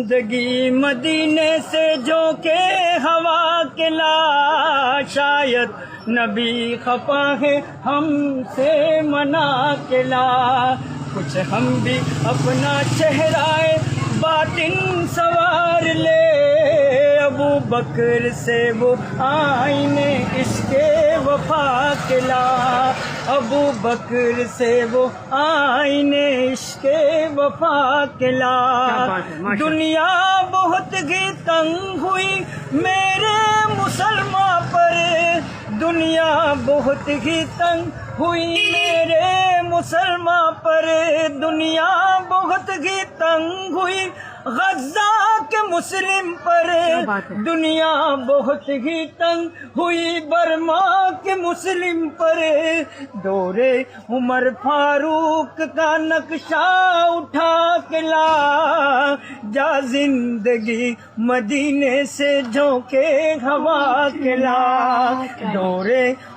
زندگی مدینے سے جو کہ ہوا کے لا، شاید نبی خفا ہے ہم سے منا کے لا، کچھ ہم بھی اپنا چہرہ باطن سوار لے، ابو بکر سے وہ آئینے عشق وفا کے لا، ابو بکر سے وہ آئینے عشق وفا کے لا۔ دنیا بہت ہی تنگ ہوئی میرے مسلمان پر، دنیا بہت ہی تنگ ہوئی میرے مسلمان پر، دنیا بہت ہی تنگ ہوئی غزہ کے مسلم پر، دنیا بہت ہی تنگ ہوئی برما کے مسلم پر، دور عمر فاروق کا نقشہ اٹھا کے لا، جا زندگی مدینے سے جھونکے ہوا کے لا، دور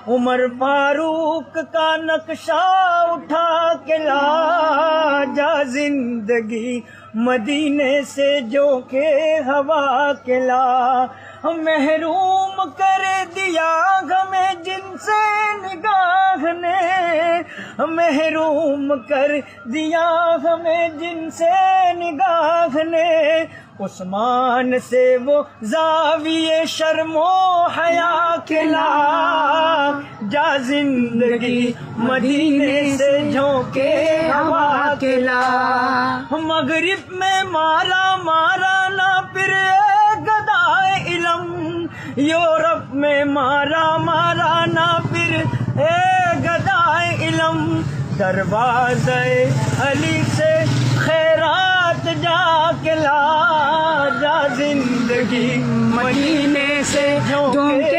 عمر فاروق کا نقشہ اٹھا کے لا، جا زندگی مدینے سے جو کہ ہوا کے لا، محروم کر دیا ہمیں جن سے نگاہ نے، محروم کر دیا ہمیں جن سے نگاہ نے، عثمان سے وہ زاویے شرم و حیا کے لا، جا زندگی مدینے سے جھونکے ہوا کے لا، مغرب میں مارا مارا نہ پھر گدائے علم، یورپ میں مارا مارا نہ پھر گدائے علم، دروازے علی سے خیرات جا کے لا، جا زندگی مدینے سے جھونکے